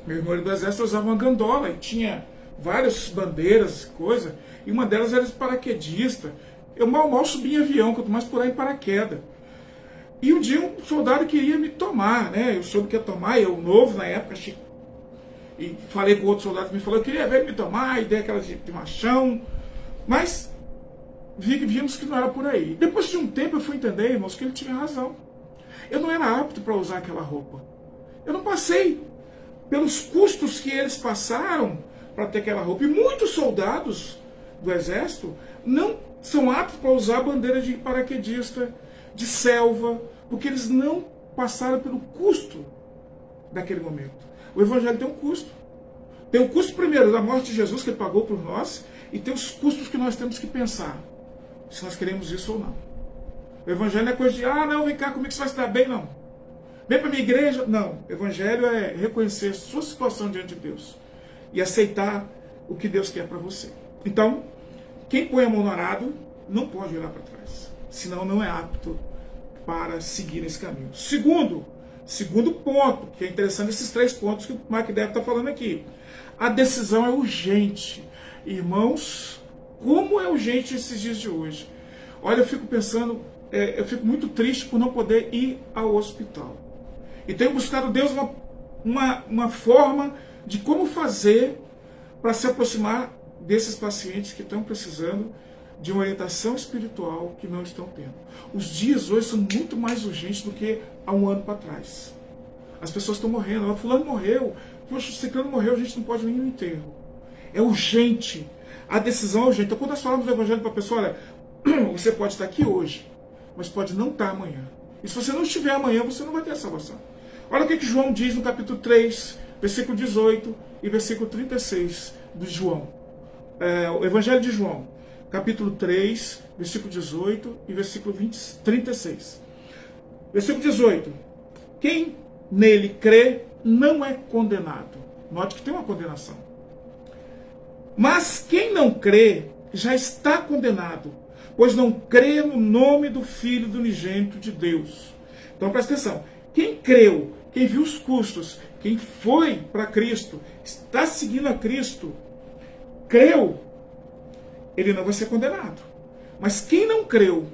meu irmão do exército, eu usava uma gandola, e tinha várias bandeiras, coisa, e uma delas era de paraquedista. Eu mal subi em avião, quanto mais por aí em paraquedas. E um dia um soldado queria me tomar, né? Eu soube que ia tomar, eu novo na época, e falei com outro soldado que me falou, eu queria ver ele me tomar, e dei aquela de machão, mas vimos que não era por aí. Depois de um tempo eu fui entender, irmãos, que ele tinha razão. Eu não era apto para usar aquela roupa. Eu não passei pelos custos que eles passaram para ter aquela roupa. E muitos soldados do exército não são aptos para usar a bandeira de paraquedista, de selva, porque eles não passaram pelo custo daquele momento. O evangelho tem um custo. Tem o custo primeiro da morte de Jesus, que ele pagou por nós, e tem os custos que nós temos que pensar, se nós queremos isso ou não. O evangelho não é coisa de, não, vem cá comigo que você vai se dar bem, não. Vem para a minha igreja. Não, o evangelho é reconhecer a sua situação diante de Deus e aceitar o que Deus quer para você. Então, quem põe a mão no arado não pode olhar para trás, senão não é apto para seguir esse caminho. Segundo ponto, que é interessante, esses 3 pontos que o Mark Dever está falando aqui. A decisão é urgente. Irmãos, como é urgente esses dias de hoje? Olha, eu fico pensando, eu fico muito triste por não poder ir ao hospital. E tenho buscado Deus uma forma de como fazer para se aproximar desses pacientes que estão precisando de uma orientação espiritual que não estão tendo. Os dias hoje são muito mais urgentes do que há um ano para trás. As pessoas estão morrendo. Fulano morreu. Poxa, Ciclano morreu, a gente não pode nem ir no enterro. É urgente. A decisão é urgente. Então, quando nós falamos do evangelho para a pessoa, olha, você pode estar aqui hoje, mas pode não estar amanhã. E se você não estiver amanhã, você não vai ter a salvação. Olha o que João diz no capítulo 3, versículo 18 e versículo 36 de João. O evangelho de João, capítulo 3, versículo 18 e versículo 36. Versículo 18. Quem nele crê não é condenado. Note que tem uma condenação. Mas quem não crê já está condenado, pois não crê no nome do Filho do unigênito de Deus. Então presta atenção. Quem creu, quem viu os custos, quem foi para Cristo, está seguindo a Cristo, creu, ele não vai ser condenado. Mas quem não creu,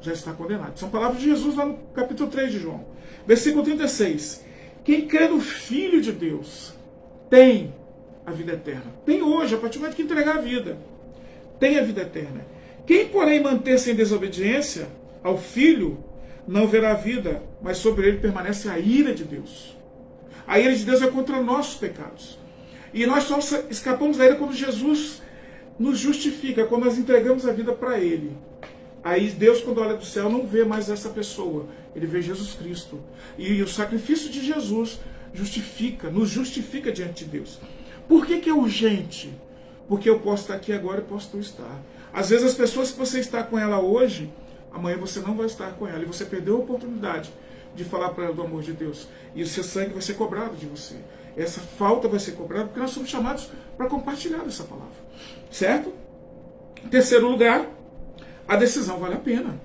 já está condenado. São palavras de Jesus lá no capítulo 3 de João. Versículo 36. Quem crê no Filho de Deus tem a vida eterna. Tem hoje, a partir do momento que entregar a vida. Tem a vida eterna. Quem, porém, manter-se em desobediência ao Filho, não verá a vida, mas sobre ele permanece a ira de Deus. A ira de Deus é contra nossos pecados. E nós só escapamos da ira quando Jesus nos justifica, quando nós entregamos a vida para Ele. Aí Deus, quando olha do céu, não vê mais essa pessoa. Ele vê Jesus Cristo. E o sacrifício de Jesus nos justifica diante de Deus. Por que é urgente? Porque eu posso estar aqui agora e posso não estar. Às vezes as pessoas que você está com ela hoje, amanhã você não vai estar com ela. E você perdeu a oportunidade de falar para ela do amor de Deus. E o seu sangue vai ser cobrado de você. Essa falta vai ser cobrada porque nós somos chamados para compartilhar essa palavra. Certo? Em terceiro lugar, a decisão vale a pena.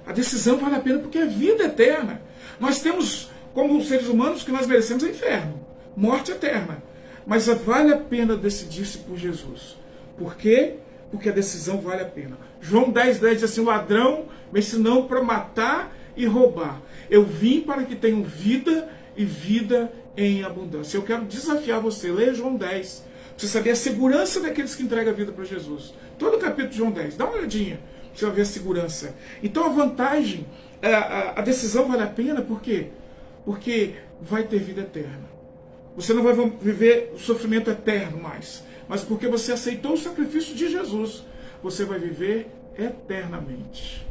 A decisão vale a pena porque é vida eterna. Nós temos, como seres humanos, que nós merecemos é inferno, morte eterna. Mas vale a pena decidir-se por Jesus. Por quê? Porque a decisão vale a pena. João 10,10 diz assim, o ladrão me ensinou para matar e roubar. Eu vim para que tenham vida e vida em abundância. Eu quero desafiar você, leia João 10, para você saber a segurança daqueles que entregam a vida para Jesus. Todo o capítulo de João 10, dá uma olhadinha, para você vai ver a segurança. Então a vantagem, a decisão vale a pena, por quê? Porque vai ter vida eterna. Você não vai viver o sofrimento eterno mais. Mas porque você aceitou o sacrifício de Jesus, você vai viver eternamente.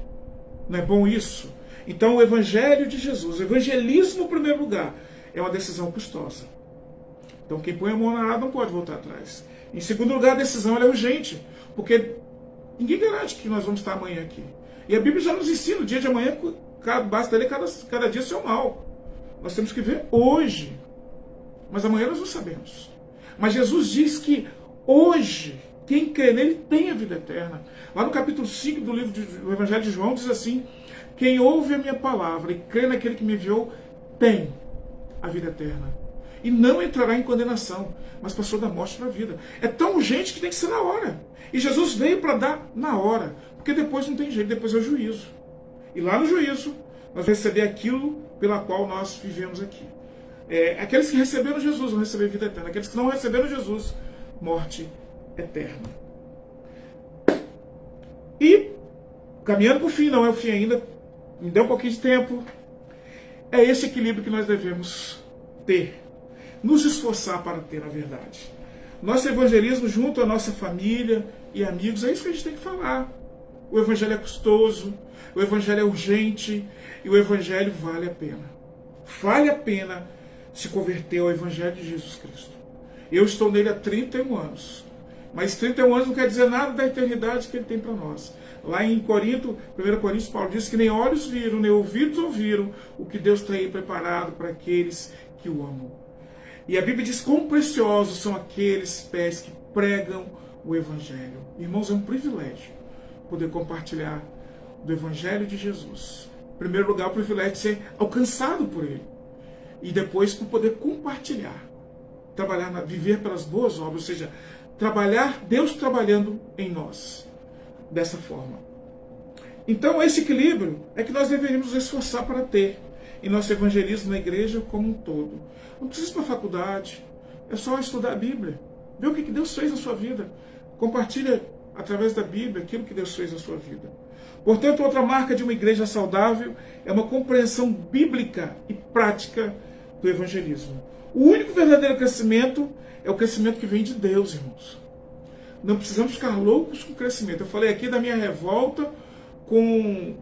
Não é bom isso? Então o Evangelho de Jesus, o evangelismo em primeiro lugar, é uma decisão custosa. Então quem põe a mão na arada não pode voltar atrás. Em segundo lugar, a decisão é urgente, porque ninguém garante que nós vamos estar amanhã aqui. E a Bíblia já nos ensina, o dia de amanhã, basta ler cada dia seu mal. Nós temos que ver hoje. Mas amanhã nós não sabemos. Mas Jesus diz que hoje, quem crê nele tem a vida eterna. Lá no capítulo 5 do livro do Evangelho de João diz assim: quem ouve a minha palavra e crê naquele que me enviou, tem a vida eterna. E não entrará em condenação, mas passou da morte para a vida. É tão urgente que tem que ser na hora. E Jesus veio para dar na hora. Porque depois não tem jeito, depois é o juízo. E lá no juízo, nós vamos receber aquilo pela qual nós vivemos aqui. Aqueles que receberam Jesus vão receber vida eterna. Aqueles que não receberam Jesus, morte eterna. E, caminhando para o fim, não é o fim ainda, me dê um pouquinho de tempo, é esse equilíbrio que nós devemos ter. Nos esforçar para ter, na verdade. Nosso evangelismo junto à nossa família e amigos, é isso que a gente tem que falar. O evangelho é custoso, o evangelho é urgente e o evangelho vale a pena. Vale a pena se converter ao evangelho de Jesus Cristo. Eu estou nele há 31 anos. Mas 31 anos não quer dizer nada da eternidade que ele tem para nós. Lá em 1 Coríntios, Paulo diz que nem olhos viram, nem ouvidos ouviram o que Deus tem aí preparado para aqueles que o amam. E a Bíblia diz quão preciosos são aqueles pés que pregam o evangelho. Irmãos, é um privilégio poder compartilhar do evangelho de Jesus. Em primeiro lugar, o privilégio de ser alcançado por ele. E depois, por poder compartilhar. Viver pelas boas obras, ou seja, Deus trabalhando em nós. Dessa forma. Então, esse equilíbrio é que nós deveríamos nos esforçar para ter em nosso evangelismo na igreja como um todo. Não precisa ir para a faculdade, é só estudar a Bíblia. Ver o que Deus fez na sua vida. Compartilha através da Bíblia aquilo que Deus fez na sua vida. Portanto, outra marca de uma igreja saudável é uma compreensão bíblica e prática do evangelismo. O único verdadeiro crescimento é o crescimento que vem de Deus, irmãos. Não precisamos ficar loucos com o crescimento. Eu falei aqui da minha revolta com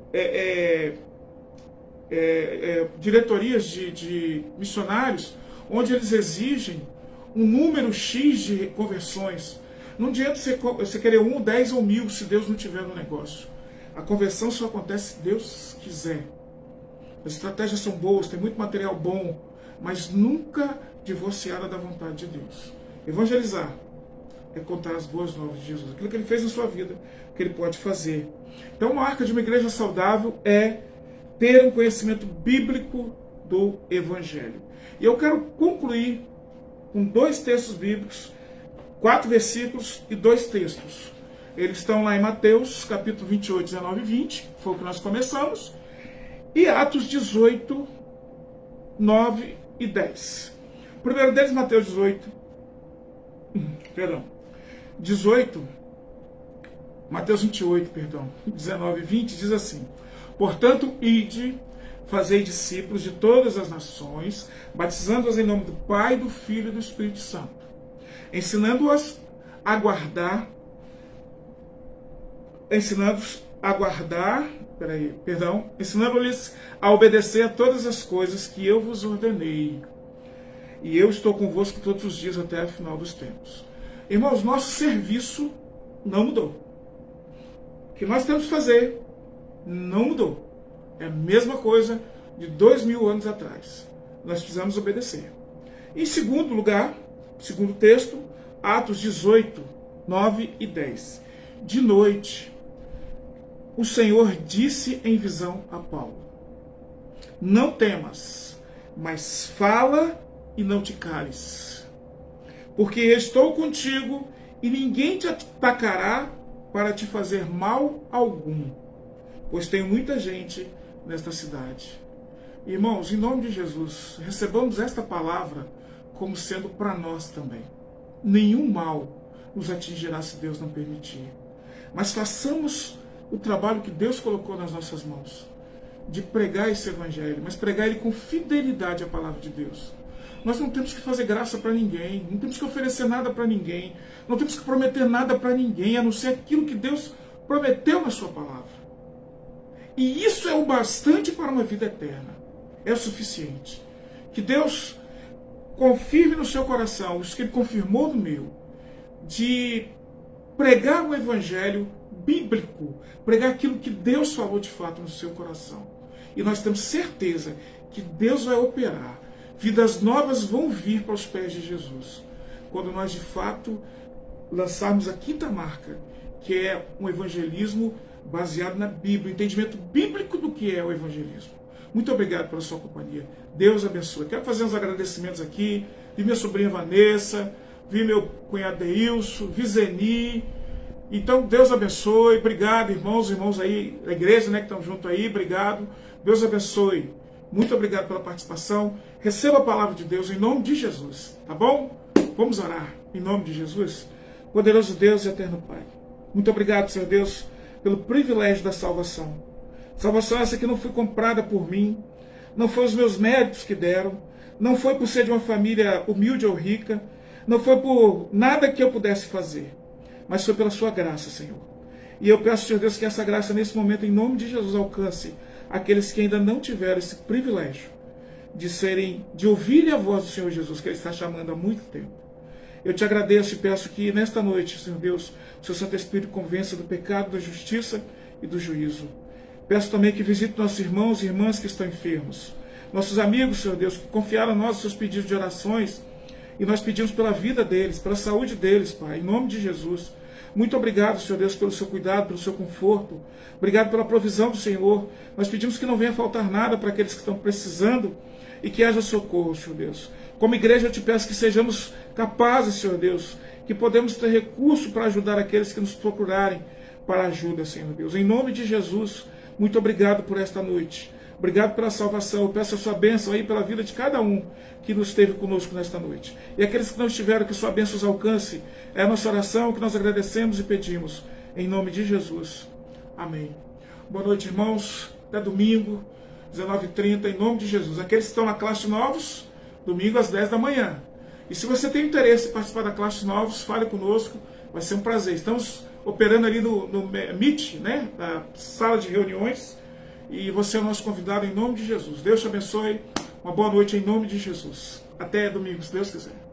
diretorias de missionários, onde eles exigem um número X de conversões. Não adianta você querer 1, 10 ou 1000 se Deus não tiver no negócio. A conversão só acontece se Deus quiser. As estratégias são boas, tem muito material bom, mas nunca divorciada da vontade de Deus. Evangelizar é contar as boas novas de Jesus, aquilo que ele fez na sua vida, que ele pode fazer. Então, a marca de uma igreja saudável é ter um conhecimento bíblico do Evangelho. E eu quero concluir com 2 textos bíblicos, 4 versículos e 2 textos. Eles estão lá em Mateus, capítulo 28, 19 e 20, foi o que nós começamos, e Atos 18, 9 e 10. O primeiro deles, Mateus 28, 19 e 20, diz assim: portanto, ide, fazei discípulos de todas as nações, batizando-os em nome do Pai, do Filho e do Espírito Santo, ensinando-os a guardar, ensinando-lhes a obedecer a todas as coisas que eu vos ordenei. E eu estou convosco todos os dias até o final dos tempos. Irmãos, nosso serviço não mudou. O que nós temos que fazer não mudou. É a mesma coisa de 2000 anos atrás. Nós precisamos obedecer. Em segundo lugar, segundo texto, Atos 18, 9 e 10. De noite, o Senhor disse em visão a Paulo: não temas, mas fala e não te cales, porque estou contigo e ninguém te atacará para te fazer mal algum, pois tem muita gente nesta cidade. Irmãos, em nome de Jesus, recebamos esta palavra como sendo para nós também. Nenhum mal nos atingirá se Deus não permitir. Mas façamos o trabalho que Deus colocou nas nossas mãos, de pregar esse evangelho, mas pregar ele com fidelidade à palavra de Deus. Nós não temos que fazer graça para ninguém, não temos que oferecer nada para ninguém, não temos que prometer nada para ninguém, a não ser aquilo que Deus prometeu na sua palavra. E isso é o bastante para uma vida eterna. É o suficiente. Que Deus confirme no seu coração, isso que Ele confirmou no meu, de pregar o evangelho bíblico, pregar aquilo que Deus falou de fato no seu coração. E nós temos certeza que Deus vai operar. Vidas novas vão vir para os pés de Jesus. Quando nós de fato lançarmos a quinta marca, que é um evangelismo baseado na Bíblia, o entendimento bíblico do que é o evangelismo. Muito obrigado pela sua companhia. Deus abençoe. Quero fazer uns agradecimentos aqui. Vi minha sobrinha Vanessa, vi meu cunhado Deilson, vi Zeni. Então, Deus abençoe. Obrigado, irmãos aí da igreja, né, que estão junto aí. Obrigado. Deus abençoe. Muito obrigado pela participação. Receba a palavra de Deus em nome de Jesus. Tá bom? Vamos orar em nome de Jesus. Poderoso Deus e eterno Pai. Muito obrigado, Senhor Deus, pelo privilégio da salvação. Salvação essa que não foi comprada por mim, não foi os meus méritos que deram, não foi por ser de uma família humilde ou rica, não foi por nada que eu pudesse fazer, mas foi pela sua graça, Senhor. E eu peço, Senhor Deus, que essa graça nesse momento, em nome de Jesus, alcance aqueles que ainda não tiveram esse privilégio de ouvirem a voz do Senhor Jesus, que Ele está chamando há muito tempo. Eu te agradeço e peço que nesta noite, Senhor Deus, o seu Santo Espírito convença do pecado, da justiça e do juízo. Peço também que visite nossos irmãos e irmãs que estão enfermos. Nossos amigos, Senhor Deus, que confiaram a nós os seus pedidos de orações. E nós pedimos pela vida deles, pela saúde deles, Pai, em nome de Jesus. Muito obrigado, Senhor Deus, pelo seu cuidado, pelo seu conforto. Obrigado pela provisão do Senhor. Nós pedimos que não venha faltar nada para aqueles que estão precisando e que haja socorro, Senhor Deus. Como igreja, eu te peço que sejamos capazes, Senhor Deus, que podemos ter recurso para ajudar aqueles que nos procurarem para ajuda, Senhor Deus. Em nome de Jesus, muito obrigado por esta noite. Obrigado pela salvação. Eu peço a sua bênção aí pela vida de cada um que nos esteve conosco nesta noite. E aqueles que não estiveram, que sua bênção os alcance. É a nossa oração que nós agradecemos e pedimos. Em nome de Jesus. Amém. Boa noite, irmãos. Até domingo, 19h30, em nome de Jesus. Aqueles que estão na classe novos, domingo às 10 da manhã. E se você tem interesse em participar da classe novos, fale conosco. Vai ser um prazer. Estamos operando ali no Meet, né? Na sala de reuniões. E você é o nosso convidado em nome de Jesus. Deus te abençoe. Uma boa noite em nome de Jesus. Até domingo, se Deus quiser.